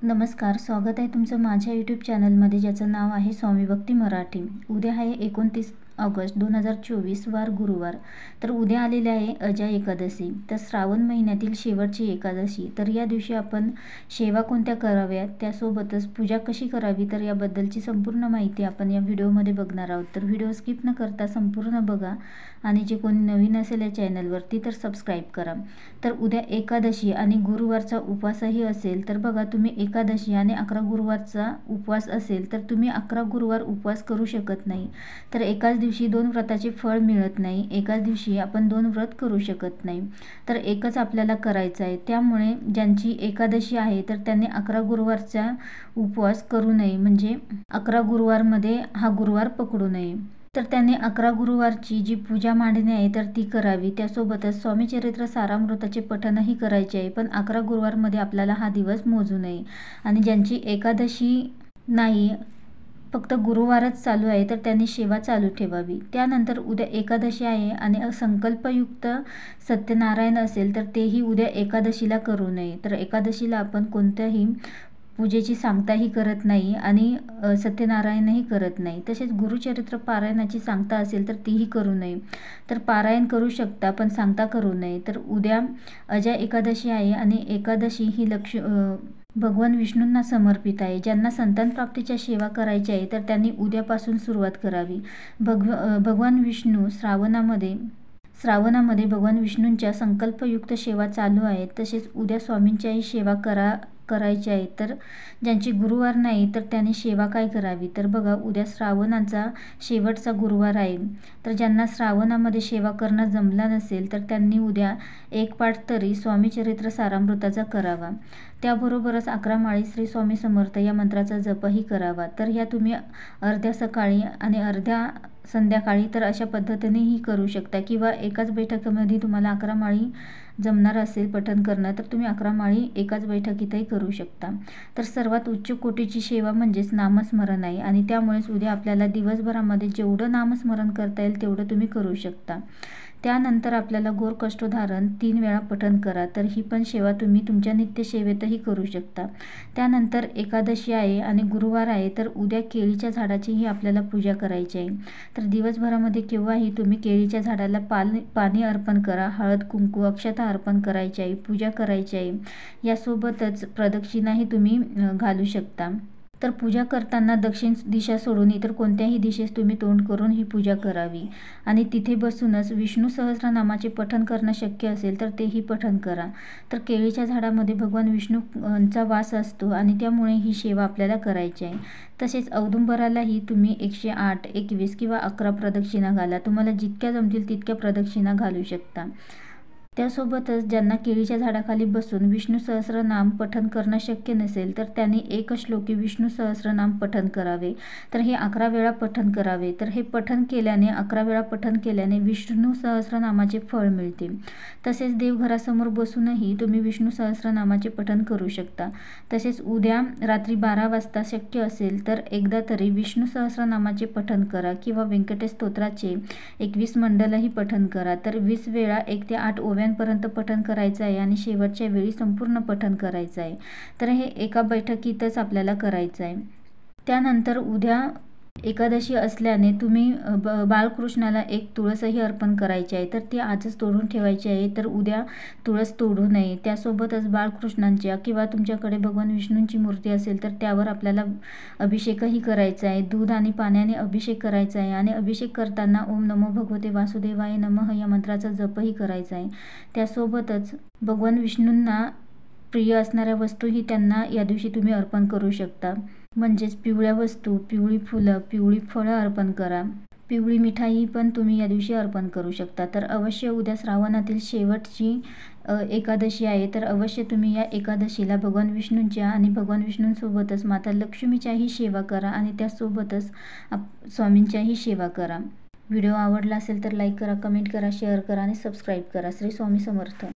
नमस्कार, स्वागत आहे तुमचं माझ्या यूट्यूब चॅनलमध्ये, ज्याचं नाव आहे स्वामी भक्ती मराठी। उद्या आहे 29 ऑगस्ट 2024, वार गुरुवार। तर उद्या आलेले आहे अजय एकादशी, तर श्रावण महिन्यातील शेवटची एकादशी। तर या दिवशी आपण सेवा कोणत्या कराव्यात, त्यासोबतच पूजा कशी करावी, तर याबद्दलची संपूर्ण माहिती आपण या व्हिडिओमध्ये बघणार आहोत। तर व्हिडिओ स्किप न करता संपूर्ण बघा आणि जे कोणी नवीन असेल या चॅनलवरती तर सबस्क्राईब करा। तर उद्या एकादशी आणि गुरुवारचा उपवासही असेल, तर बघा तुम्ही एकादशी आणि 11 गुरुवारचा उपवास असेल तर तुम्ही 11 गुरुवार उपवास करू शकत नाही। तर एकाच दिवशी 2 व्रताचे फळ मिळत नाही, एकाच दिवशी आपण 2 व्रत करू शकत नाही। तर एकच आपल्याला करायचं आहे। त्यामुळे ज्यांची एकादशी आहे तर त्यांनी 11 गुरुवारचा उपवास करू नये, म्हणजे 11 गुरुवारमध्ये हा गुरुवार पकडू नये। तर त्यांनी 11 गुरुवारची जी पूजा मांडणी आहे तर ती करावी। त्यासोबतच स्वामी चरित्र सारामृताचे पठणही करायचे आहे, पण 11 गुरुवारमध्ये आपल्याला हा दिवस मोजू नये। आणि ज्यांची एकादशी नाही, फक्त गुरुवारच चालू आहे, तर त्यांनी सेवा चालू ठेवावी। त्यानंतर उद्या एकादशी आहे आणि संकल्पयुक्त सत्यनारायण असेल तर तेही उद्या एकादशीला करू नये। तर एकादशीला आपण कोणत्याही पूजेची सांगताही करत नाही आणि सत्यनारायणही करत नाही। तसेच गुरुचरित्र पारायणाची सांगता असेल तर तीही करू नये। तर पारायण करू शकता पण सांगता करू नये। तर उद्या अजय एकादशी आहे आणि एकादशी ही भगवान विष्णूंना समर्पित आहे। ज्यांना संतान प्राप्तीच्या सेवा करायची आहे तर त्यांनी उद्यापासून सुरुवात करावी। भगवान विष्णू श्रावणामध्ये भगवान विष्णूंच्या संकल्पयुक्त सेवा चालू आहेत। तसेच उद्या स्वामींच्याही सेवा करायची आहे। तर ज्यांची गुरुवार नाही तर त्यांनी सेवा काय करावी, तर बघा उद्या श्रावणाचा शेवटचा गुरुवार आहे। तर ज्यांना श्रावणामध्ये सेवा करणं जमलं नसेल तर त्यांनी उद्या एक पाठ तरी स्वामी चरित्र सारामृताचा करावा। त्याबरोबरच 11 माळी श्री स्वामी समर्थ या मंत्राचा जपही करावा। तर ह्या तुम्ही अर्ध्या सकाळी आणि अर्ध्या संध्याकाळी तर अशा पद्धतीनेही करू शकता, किंवा एकाच बैठकीमध्ये तुम्हाला 11 माळी जमणार असेल पठण करणं तर तुम्ही 11 माळी एकाच बैठकीतही करू शकता। तर सर्वात उच्च कोटीची सेवा म्हणजेच नामस्मरण आहे आणि त्यामुळेच उद्या आपल्याला दिवसभरामध्ये जेवढं नामस्मरण करता येईल तेवढं तुम्ही करू शकता। त्यानंतर आपल्याला घोर कष्टोधारण 3 वेळा पठण करा। तर ही पण सेवा तुम्ही तुमच्या नित्यसेवेतही करू शकता। त्यानंतर एकादशी आहे आणि गुरुवार आहे, तर उद्या केळीच्या झाडाचीही आपल्याला पूजा करायची आहे। तर दिवसभरामध्ये केव्हाही तुम्ही केळीच्या झाडाला पाणी अर्पण करा, हळद कुंकू अक्षता अर्पण करायची आहे, पूजा करायची आहे। यासोबतच प्रदक्षिणाही तुम्ही घालू शकता। तर पूजा करताना दक्षिण दिशा सोडून इतर कोणत्याही दिशेस तुम्ही तोंड करून ही पूजा करावी आणि तिथे बसूनच विष्णू सहस्रनामाचे पठण करणं शक्य असेल तर तेही पठण करा। तर केळीच्या झाडामध्ये भगवान विष्णूंचा वास असतो आणि त्यामुळे ही सेवा आपल्याला करायची आहे। तसेच औदुंबरालाही तुम्ही 108, 21 किंवा 11 प्रदक्षिणा घाला। तुम्हाला जितक्या जमतील तितक्या प्रदक्षिणा घालू शकता। त्यासोबतच ज्यांना केळीच्या झाडाखाली बसून विष्णू सहस्रनाम पठण करणं शक्य नसेल तर त्यांनी एकश्लोकी विष्णू सहस्रनाम पठण करावे। तर हे 11 वेळा पठण करावे। तर हे पठण केल्याने 11 वेळा पठण केल्याने विष्णू सहस्रनामाचे फळ मिळते। तसेच देवघरासमोर बसूनही तुम्ही विष्णू सहस्रनामाचे पठण करू शकता। तसेच उद्या रात्री 12 वाजता शक्य असेल तर एकदा तरी विष्णू सहस्रनामाचे पठण करा किंवा व्यंकटेश स्तोत्राचे 21 मंडलही पठण करा। तर 20 वेळा 1 ते 8 ओव्यांपर्यंत पठण करायचं आहे आणि शेवटच्या वेळी संपूर्ण पठण करायचं आहे। तर हे एका बैठकीतच आपल्याला करायचं आहे। त्यानंतर उद्या एकादशी असल्याने तुम्ही बाळकृष्णाला एक तुळसही अर्पण करायची आहे, तर ती आजच तोडून ठेवायची आहे। तर उद्या तुळस तोडू नये। त्यासोबतच बाळकृष्णांच्या किंवा तुमच्याकडे भगवान विष्णूंची मूर्ती असेल तर त्यावर आपल्याला अभिषेकही करायचा आहे। दूध आणि पाण्याने अभिषेक करायचा आहे आणि अभिषेक करताना ओम नमो भगवते वासुदेवाय नमः या मंत्राचा जपही करायचा आहे। त्यासोबतच भगवान विष्णूंना प्रिय असणाऱ्या वस्तूही त्यांना या दिवशी तुम्ही अर्पण करू शकता, म्हणजेच पिवळ्या वस्तू, पिवळी फुलं, पिवळी फळं अर्पण करा। पिवळी मिठाई पण तुम्ही या दिवशी अर्पण करू शकता। तर अवश्य उद्या श्रावणातील शेवटची एकादशी आहे, तर अवश्य तुम्ही या एकादशीला भगवान विष्णूंच्या आणि भगवान विष्णूंसोबतच माता लक्ष्मीच्याही सेवा करा आणि त्यासोबतच स्वामींच्याही सेवा करा। व्हिडिओ आवडला असेल तर लाईक करा, कमेंट करा, शेअर करा आणि सबस्क्राईब करा। श्री स्वामी समर्थ।